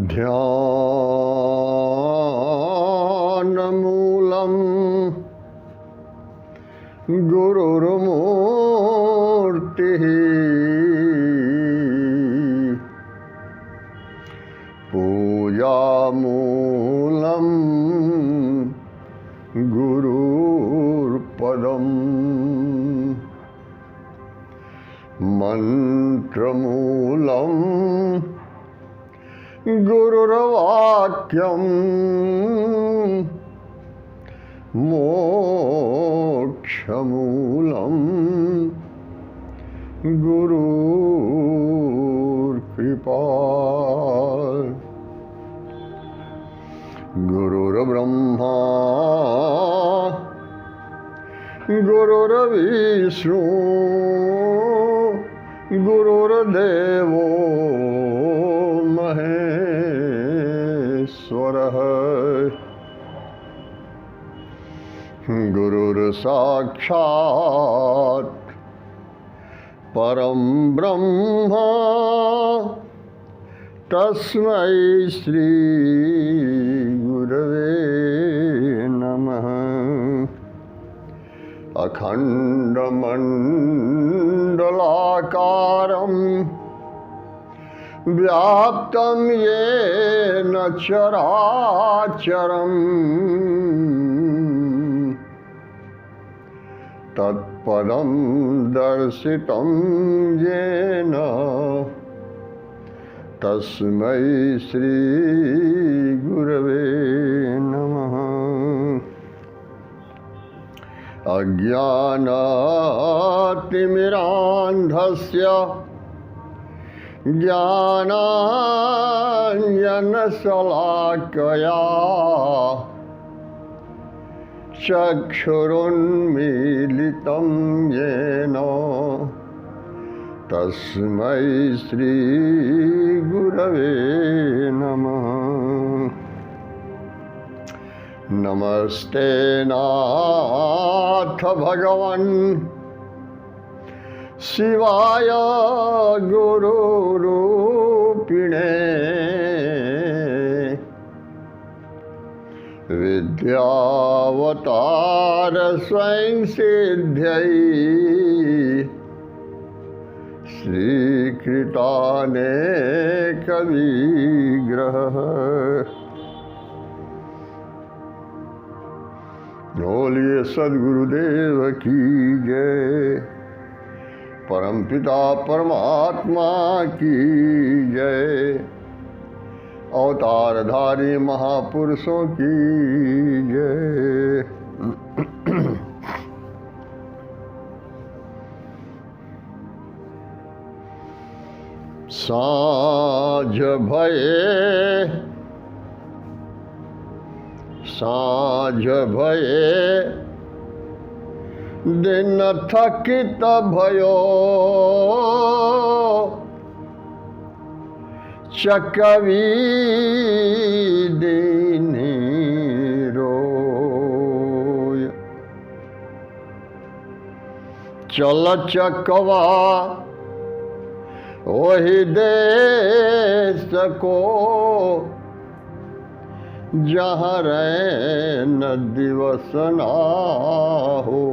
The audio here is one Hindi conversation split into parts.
ध्यानमूलम् गुरुर्मूर्तिः पूजामूलम् गुरुर्पदम् मंत्रमूलम् गुरुर्वाक्यम् मोक्षमूलम् गुरुर्कृपा गुरुर्ब्रह्मा गुरुर्विष्णु गुरुर्देवो महेश्वरः गुरुर्साक्षात् परं ब्रह्म तस्मै श्री गुरवे नमः। अखण्डमण्डलाकारं व्याप्तं येन चराचरम् तत्पदं दर्शितं येन तस्मै श्री गुरवे नमः। अज्ञानातिमिरान्धस्य ज्ञानाञ्जनशलाकया चक्षुरुन्मीलितं येन तस्मै श्री गुरवे नमः। नमस्ते नाथ भगवन् शिवाय गुरुरूपिणे विद्यावतार स्वयं सिद्ध्यै श्रीकृतानेक विग्रह। बोलिए सद्गुरुदेव की जय, परमपिता परमात्मा की जय, अवतारधारी महापुरुषों की जय। साँझ भये दिन थकित भयो, चकवी दीनी रोय। चल चकवा वही देश को जहाँ रैन दिवस ना हो।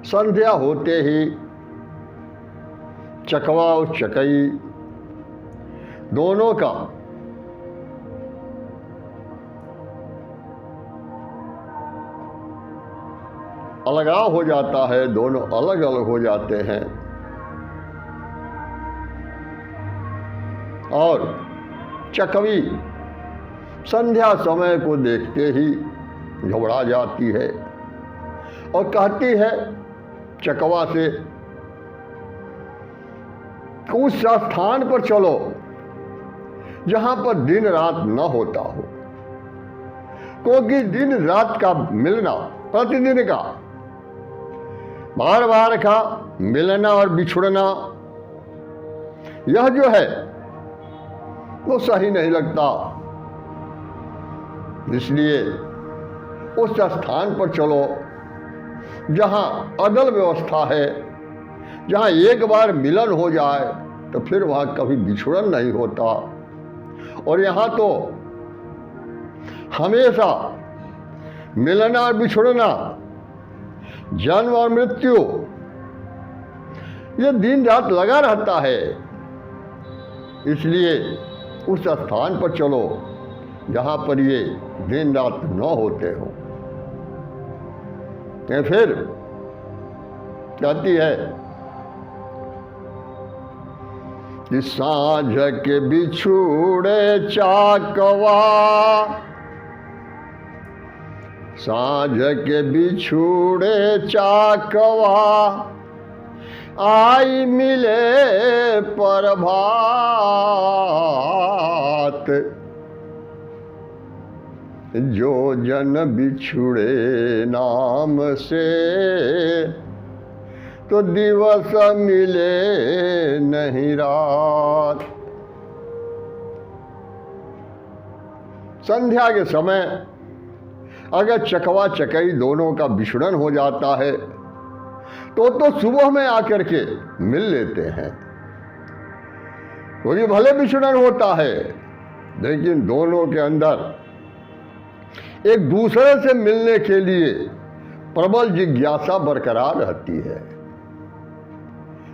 संध्या होते ही चकवा और चकई दोनों का अलगाव हो जाता है, दोनों अलग अलग हो जाते हैं और चकवी संध्या समय को देखते ही घबरा जाती है और कहती है चकवा से, उस स्थान पर चलो जहां पर दिन रात न होता हो, क्योंकि दिन रात का मिलना, प्रतिदिन का बार बार का मिलना और बिछुड़ना, यह जो है वो सही नहीं लगता। इसलिए उस स्थान पर चलो जहां अदल व्यवस्था है, जहां एक बार मिलन हो जाए तो फिर वहां कभी बिछुड़न नहीं होता। और यहां तो हमेशा मिलना और बिछुड़ना, जन्म और मृत्यु, ये दिन रात लगा रहता है। इसलिए उस स्थान पर चलो जहां पर ये दिन रात न होते हो। फिर कहती है कि साँझ के बिछुड़े चाकवा, साँझ के बिछुड़े चाकवा, आई मिले प्रभात। जो जन बिछुड़े नाम से, तो दिवस मिले नहीं रात। संध्या के समय अगर चकवा चकई दोनों का बिछुड़न हो जाता है तो सुबह में आकर के मिल लेते हैं। क्योंकि भले बिछुड़न होता है लेकिन दोनों के अंदर एक दूसरे से मिलने के लिए प्रबल जिज्ञासा बरकरार रहती है।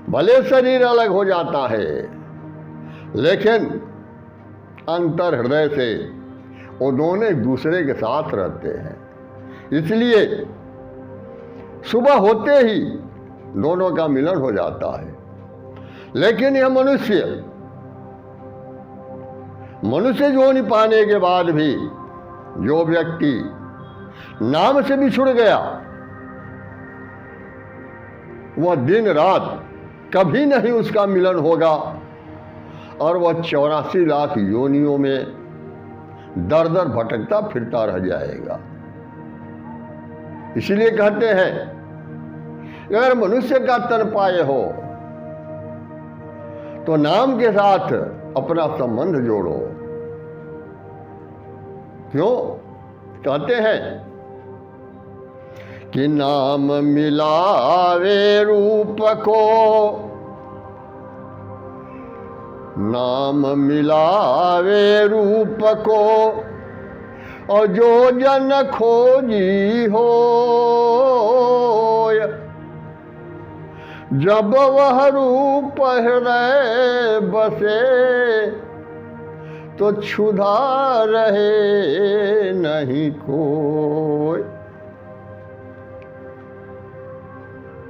भले शरीर अलग हो जाता है लेकिन अंतर हृदय से वो दोनों एक दूसरे के साथ रहते हैं। इसलिए सुबह होते ही दोनों का मिलन हो जाता है। लेकिन यह मनुष्य जोनि पाने के बाद भी जो व्यक्ति नाम से बिछुड़ गया, वह दिन रात कभी नहीं उसका मिलन होगा और वह 84 लाख योनियों में दर दर भटकता फिरता रह जाएगा। इसलिए कहते हैं अगर मनुष्य का तन पाए हो तो नाम के साथ अपना संबंध जोड़ो। क्यों? कहते हैं कि नाम मिलावे रूप को, नाम मिलावे रूप को, और जो जन खोजी हो, जब वह रूप हृदय बसे, तो क्षुधा रहे नहीं कोई।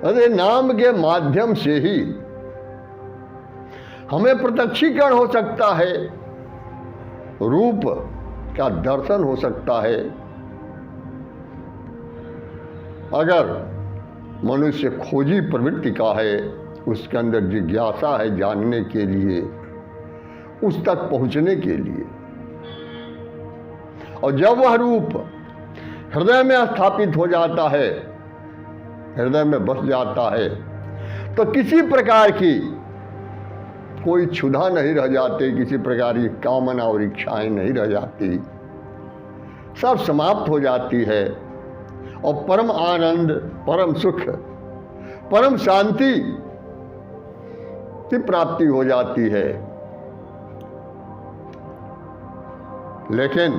अरे नाम के माध्यम से ही हमें प्रत्यक्षीकरण हो सकता है, रूप का दर्शन हो सकता है। अगर मनुष्य खोजी प्रवृत्ति का है, उसके अंदर जिज्ञासा है जानने के लिए, उस तक पहुंचने के लिए, और जब वह रूप हृदय में स्थापित हो जाता है, हृदय में बस जाता है, तो किसी प्रकार की कोई क्षुधा नहीं रह जाती, किसी प्रकार की कामना और इच्छाएं नहीं रह जाती, सब समाप्त हो जाती है और परम आनंद, परम सुख, परम शांति की प्राप्ति हो जाती है। लेकिन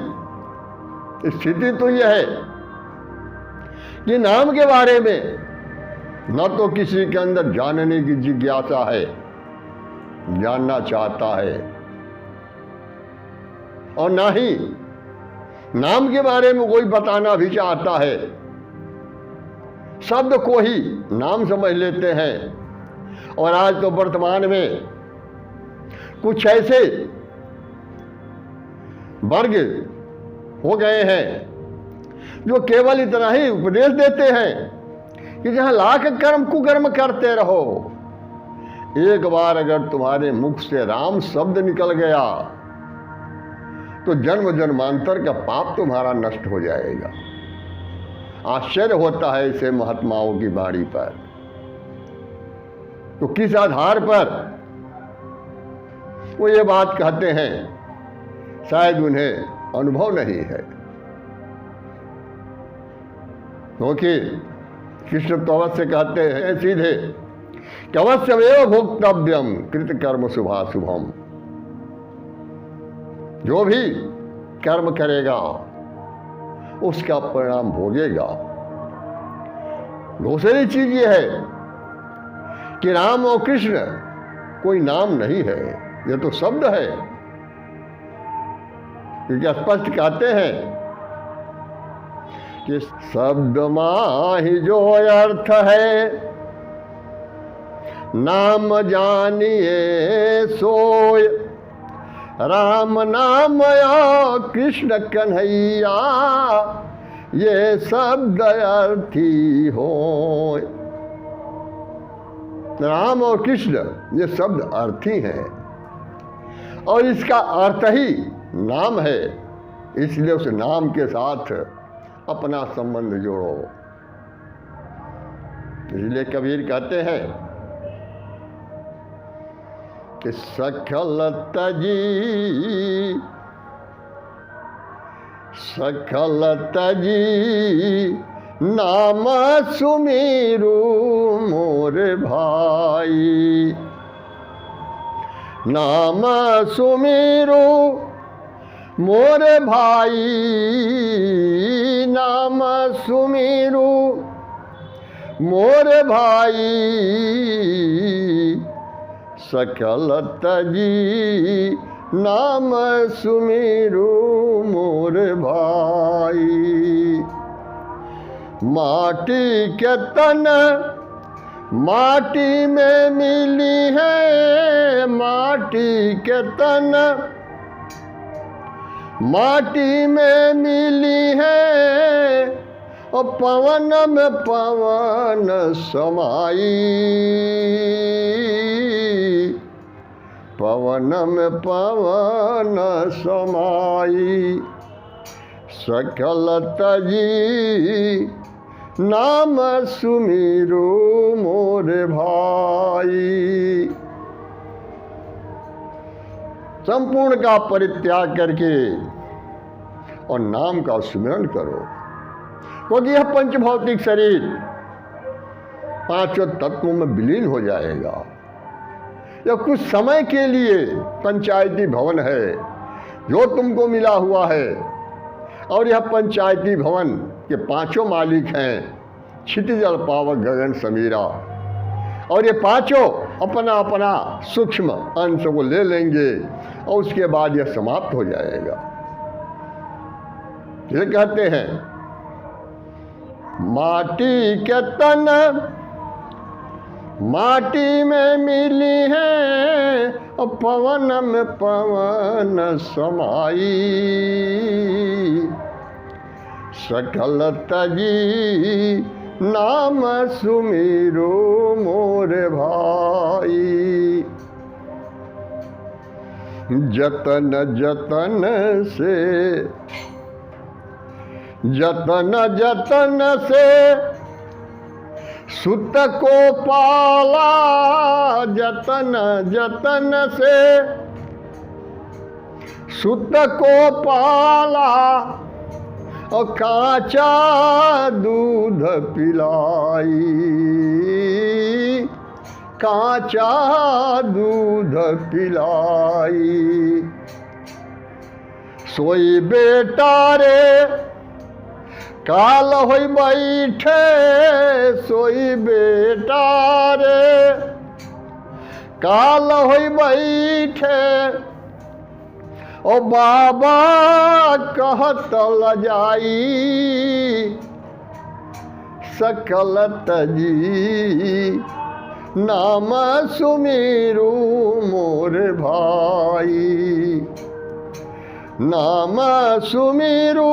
स्थिति तो यह है कि नाम के बारे में न तो किसी के अंदर जानने की जिज्ञासा है, जानना चाहता है, और ना ही नाम के बारे में कोई बताना भी चाहता है। शब्द को ही नाम समझ लेते हैं। और आज तो वर्तमान में कुछ ऐसे वर्ग हो गए हैं जो केवल इतना ही उपदेश देते हैं कि जहां लाख कर्म कुकर्म करते रहो, एक बार अगर तुम्हारे मुख से राम शब्द निकल गया तो जन्म जन्मांतर का पाप तुम्हारा नष्ट हो जाएगा। आश्चर्य होता है ऐसे महात्माओं की वाणी पर। तो किस आधार पर वो ये बात कहते हैं, शायद उन्हें अनुभव नहीं है। क्योंकि कृष्ण तो अवश्य कहते हैं सीधे कि अवश्यमेव भोक्तव्यम कृत कर्म शुभाशुभम। जो भी कर्म करेगा उसका परिणाम भोगेगा। दूसरी चीज यह है कि राम और कृष्ण कोई नाम नहीं है, यह तो शब्द है। क्योंकि स्पष्ट कहते हैं कि शब्द माहि जो अर्थ है, नाम जानिए सोय। राम नाम या कृष्ण कन्हैया, ये शब्द अर्थी हो। राम और कृष्ण ये शब्द अर्थी हैं और इसका अर्थ ही नाम है, इसलिए उस नाम के साथ अपना संबंध जोड़ो। इसलिए कबीर कहते हैं कि सकल तजी नाम सुमेरु मोर भाई। नाम सुमेरु मोर भाई, नाम सुमेरु मोर भाई। सकल तजी नाम सुमेरु मोर भाई। माटी के तन माटी में मिली है, माटी के तन माटी में मिली है, और पवन में पवन समाई। पवन में पवन समाई। सकल तजी नाम सुमिरो मोर भाई। संपूर्ण का परित्याग करके और नाम का सुमिरन करो, क्योंकि यह पंचभौतिक शरीर पांचों तत्वों में विलीन हो जाएगा। यह कुछ समय के लिए पंचायती भवन है जो तुमको मिला हुआ है, और यह पंचायती भवन के पांचों मालिक हैं, क्षितिजल पावक गगन समीरा, और ये पांचों अपना अपना सूक्ष्म अंश को ले लेंगे और उसके बाद यह समाप्त हो जाएगा। ये कहते हैं माटी के तन माटी में मिली है, और पवन में पवन समाई। सकल तजी नाम सुमिरो मोर भाई। जतन जतन से जतन जतन से सुत को पाला, जतन जतन से सुत को पाला, और काचा दूध पिलाई। काचा दूध पिलाई। सोई बेटा रे काल होई बैठे, सोई बेटा रे काल होई बैठे, ओ बाबा कहत लजाई। सकल तजी नाम सुमिरू मोर भाई। नाम सुमिरू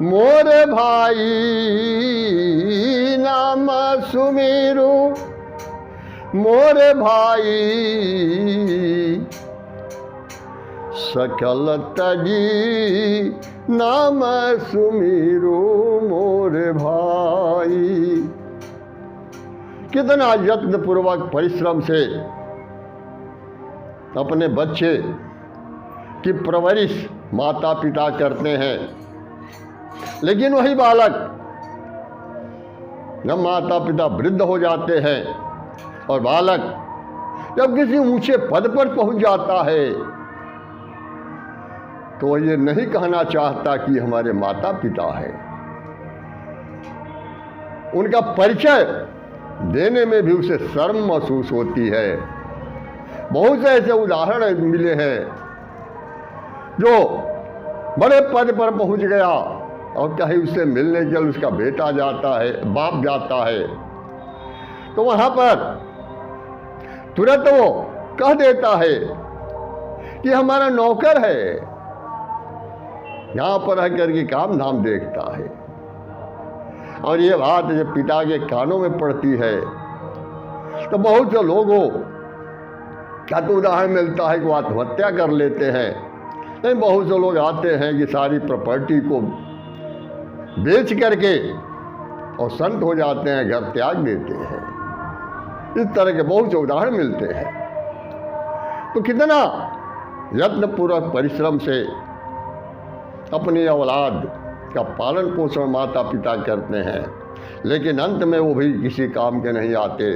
मोर भाई। नाम सुमिरू मोर भाई। सकल तजी नाम सुमिरो मोर भाई। कितना यत्न पूर्वक परिश्रम से अपने बच्चे की परवरिश माता पिता करते हैं, लेकिन वही बालक जब माता पिता वृद्ध हो जाते हैं और बालक जब किसी ऊंचे पद पर पहुंच जाता है तो ये नहीं कहना चाहता कि हमारे माता पिता है। उनका परिचय देने में भी उसे शर्म महसूस होती है। बहुत से ऐसे उदाहरण मिले हैं जो बड़े पद पर पहुंच गया और कहीं उससे मिलने के लिए उसका बेटा जाता है, बाप जाता है, तो वहां पर तुरंत वो कह देता है कि हमारा नौकर है, यहां पर रह करके काम धाम देखता है। और ये बात जब पिता के कानों में पड़ती है तो बहुत से लोगों का तो उदाहरण मिलता है कि वो आत्महत्या कर लेते हैं, लेकिन बहुत से लोग आते हैं कि सारी प्रॉपर्टी को बेच करके और संत हो जाते हैं, घर त्याग देते हैं। इस तरह के बहुत से उदाहरण मिलते हैं। तो कितना यत्नपूर्वक परिश्रम से अपनी औलाद का पालन पोषण माता पिता करते हैं, लेकिन अंत में वो भी किसी काम के नहीं आते।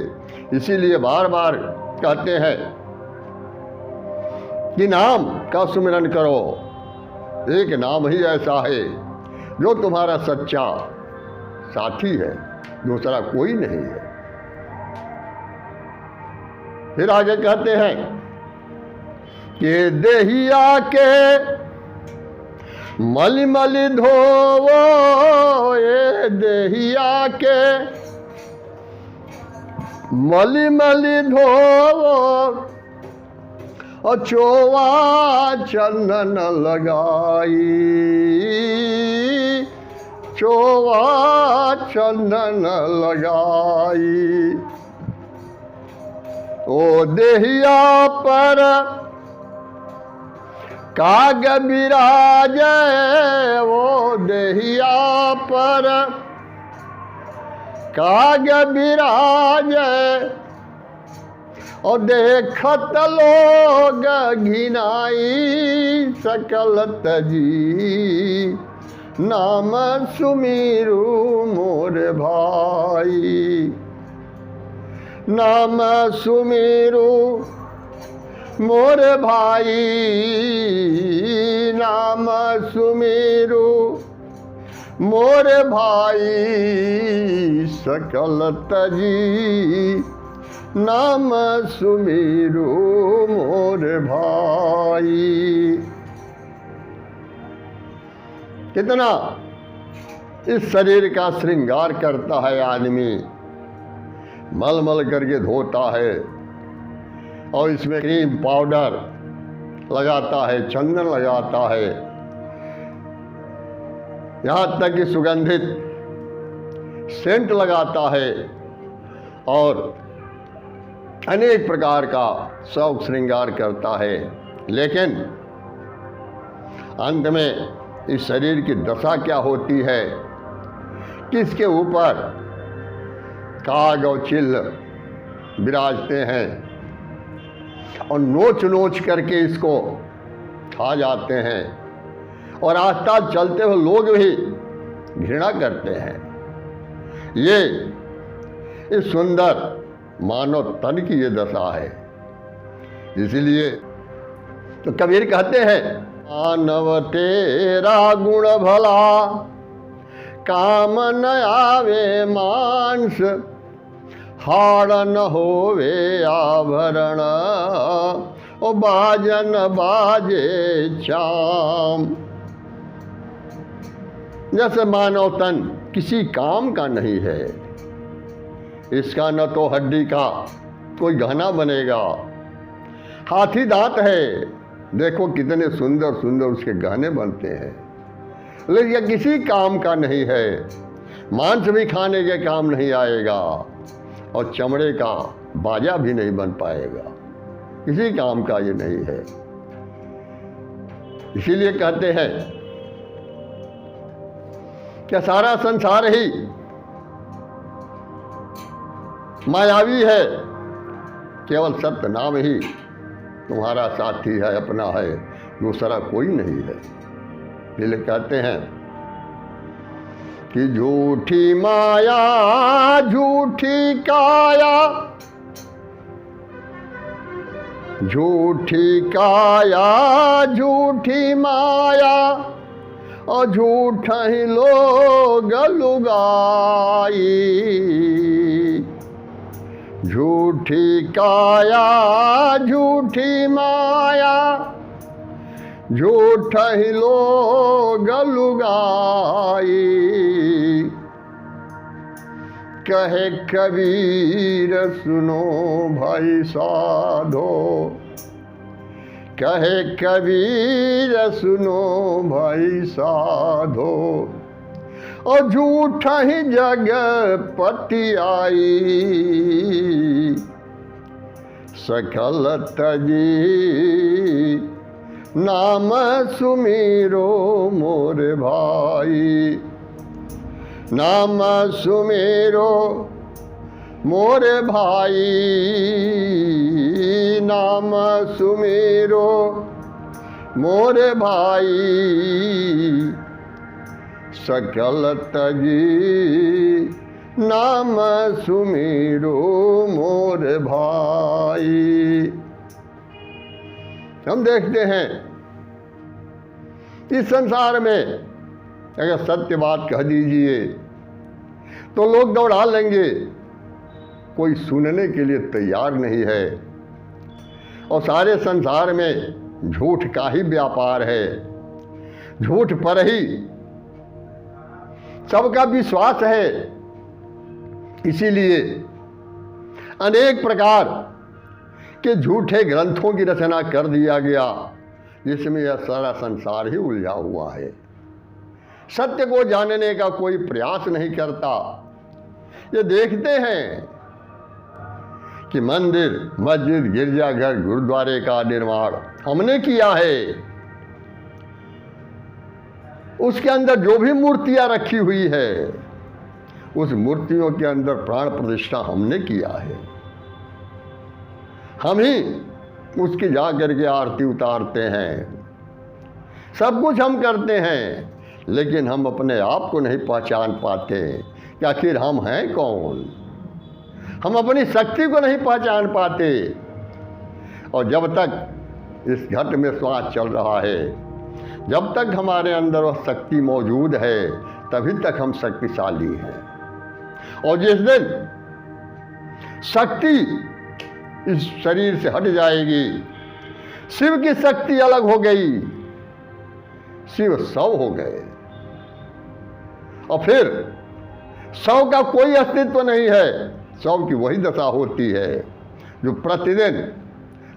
इसीलिए बार बार कहते हैं कि नाम का सुमिरन करो। एक नाम ही ऐसा है जो तुम्हारा सच्चा साथी है, दूसरा कोई नहीं है। फिर आगे कहते हैं कि देहिया के मलि मलि धोवो, ये देहिया के मलि मलि धोवो, और चोवा चंदन लगाई, चोवा चंदन लगाई। ओ देहिया पर काग बिराजे, वो देहिया पर काग बिराजे, और देखत लोग घिनाई, सकल तजी नाम सुमीरू मोर भाई, नाम सुमीरू मोर भाई, नाम सुमीरू मोर भाई, सकल तजी नाम सुमीरू मोर भाई। कितना इस शरीर का श्रृंगार करता है आदमी, मल मल करके धोता है और इसमें क्रीम पाउडर लगाता है, चंदन लगाता है, यहाँ तक कि सुगंधित सेंट लगाता है और अनेक प्रकार का शौक श्रृंगार करता है। लेकिन अंत में इस शरीर की दशा क्या होती है कि इसके ऊपर काग और चिल्ल विराजते हैं और नोच नोच करके इसको खा जाते हैं, और आसपास चलते हुए लोग भी घृणा करते हैं। ये इस सुंदर मानव तन की ये दशा है। इसलिए तो कबीर कहते हैं, मानव तेरा गुण भला, काम न आवे मांस, हाड़ न होवे आभरण, ओ बाजन बाजे चाम। जैसे मानव तन किसी काम का नहीं है, इसका न तो हड्डी का कोई गहना बनेगा, हाथी दांत है, देखो कितने सुंदर सुंदर उसके गहने बनते हैं, लेकिन यह किसी काम का नहीं है। मांस भी खाने के काम नहीं आएगा और चमड़े का बाजा भी नहीं बन पाएगा, किसी काम का ये नहीं है। इसीलिए कहते हैं कि सारा संसार ही मायावी है, केवल सत्य नाम ही तुम्हारा साथी है, अपना है, दूसरा कोई नहीं है। इसलिए कहते हैं कि झूठी माया झूठी काया, झूठी काया झूठी माया और झूठा ही लोग लुगाई। झूठी काया झूठी माया झूठा ही लोग लुगाई। कहे कबीर सुनो भाई साधो, कहे कबीर सुनो भाई साधो, और झूठा ही जग पति आई। सकल तजी नाम सुमीरो मोर भाई। नाम सुमेरो मोरे भाई। नाम सुमेरो मोरे भाई। सकल तजी नाम सुमेरो मोरे भाई। हम देखते हैं इस संसार में अगर सत्य बात कह दीजिए तो लोग दौड़ा लेंगे, कोई सुनने के लिए तैयार नहीं है। और सारे संसार में झूठ का ही व्यापार है, झूठ पर ही सबका विश्वास है। इसीलिए अनेक प्रकार के झूठे ग्रंथों की रचना कर दिया गया, जिसमें यह सारा संसार ही उलझा हुआ है। सत्य को जानने का कोई प्रयास नहीं करता। ये देखते हैं कि मंदिर, मस्जिद, गिरजाघर, गुरुद्वारे का निर्माण हमने किया है। उसके अंदर जो भी मूर्तियां रखी हुई है, उस मूर्तियों के अंदर प्राण प्रतिष्ठा हमने किया है। हम ही उसकी जा करके आरती उतारते हैं, सब कुछ हम करते हैं, लेकिन हम अपने आप को नहीं पहचान पाते कि आखिर हम हैं कौन। हम अपनी शक्ति को नहीं पहचान पाते। और जब तक इस घट में श्वास चल रहा है, जब तक हमारे अंदर वह शक्ति मौजूद है, तभी तक हम शक्तिशाली हैं। और जिस दिन शक्ति इस शरीर से हट जाएगी, शिव की शक्ति अलग हो गई, शिव शव हो गए, और फिर शव का कोई अस्तित्व नहीं है। शव की वही दशा होती है जो प्रतिदिन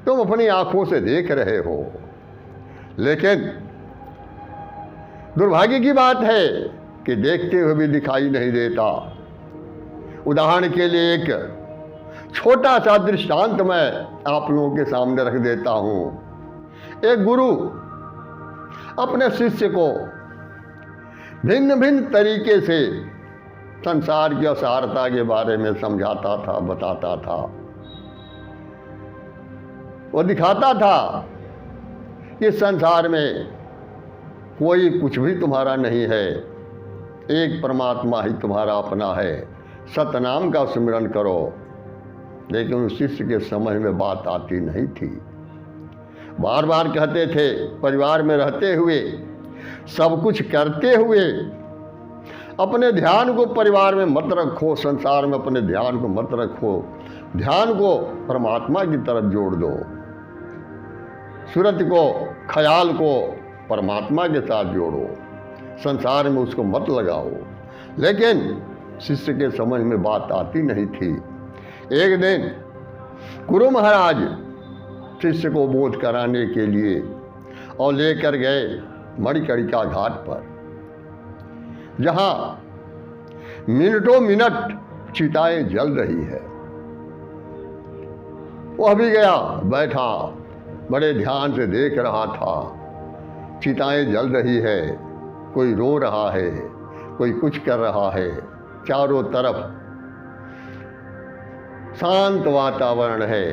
तुम अपनी आंखों से देख रहे हो। लेकिन दुर्भाग्य की बात है कि देखते हुए भी दिखाई नहीं देता। उदाहरण के लिए एक छोटा सा दृष्टांत मैं आप लोगों के सामने रख देता हूं। एक गुरु अपने शिष्य को भिन्न भिन्न तरीके से संसार की असारता के बारे में समझाता था, बताता था। वो दिखाता था कि संसार में कोई कुछ भी तुम्हारा नहीं है, एक परमात्मा ही तुम्हारा अपना है। सतनाम का सुमिरन करो। लेकिन उस शिष्य के समझ में बात आती नहीं थी। बार बार कहते थे, परिवार में रहते हुए, सब कुछ करते हुए, अपने ध्यान को परिवार में मत रखो, संसार में अपने ध्यान को मत रखो, ध्यान को परमात्मा की तरफ जोड़ दो, सूरत को, ख्याल को परमात्मा के साथ जोड़ो, संसार में उसको मत लगाओ। लेकिन शिष्य के समझ में बात आती नहीं थी। एक दिन गुरु महाराज शिष्य को बोध कराने के लिए और लेकर गए मणिकर्णिका घाट पर, जहां मिनटों मिनट चिताएं जल रही है। वह भी गया, बैठा, बड़े ध्यान से देख रहा था। चिताएं जल रही है, कोई रो रहा है, कोई कुछ कर रहा है। चारों तरफ शांत वातावरण है।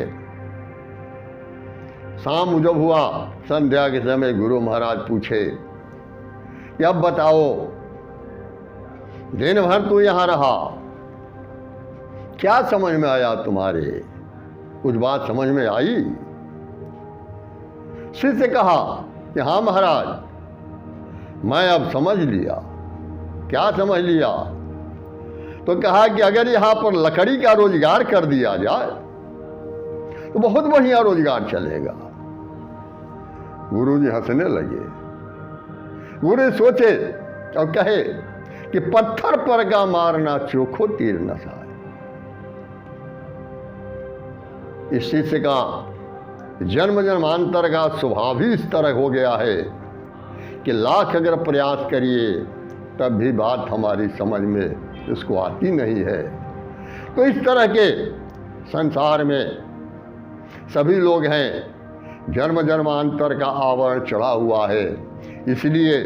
शाम जब हुआ, संध्या के समय गुरु महाराज पूछे कि अब बताओ, दिन भर तू यहां रहा, क्या समझ में आया तुम्हारे? कुछ बात समझ में आई? शिष्य कहा कि हाँ महाराज, मैं अब समझ लिया। क्या समझ लिया? तो कहा कि अगर यहाँ पर लकड़ी का रोजगार कर दिया जाए तो बहुत बढ़िया रोजगार चलेगा। गुरु जी हंसने लगे। गुरु सोचे और कहे कि पत्थर पर का मारना चोखो तीर न साए। इस शिष्य का जन्म जन्मांतर का स्वभाव ही इस तरह हो गया है कि लाख अगर प्रयास करिए तब भी बात हमारी समझ में उसको आती नहीं है। तो इस तरह के संसार में सभी लोग हैं, जन्म जन्मांतर का आवरण चढ़ा हुआ है। इसलिए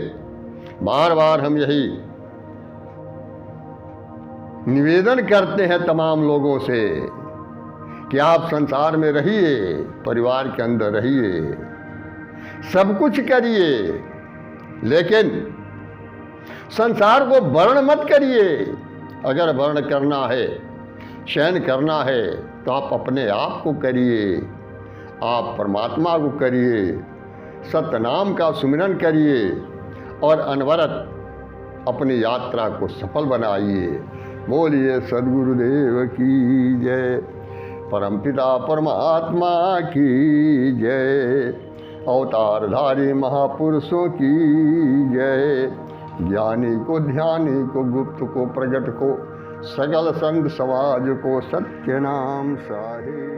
बार बार हम यही निवेदन करते हैं तमाम लोगों से कि आप संसार में रहिए, परिवार के अंदर रहिए, सब कुछ करिए, लेकिन संसार को वर्ण मत करिए। अगर वर्ण करना है, शयन करना है, तो आप अपने आप को करिए, आप परमात्मा को करिए, सतनाम का सुमिरन करिए और अनवरत अपनी यात्रा को सफल बनाइए। बोलिए सद्गुरुदेव की जय, परमपिता परमात्मा की जय, अवतारधारी महापुरुषों की जय। ज्ञानी को, ध्यानी को, गुप्त को, प्रगट को, सकल संत समाज को सत्य नाम साहे।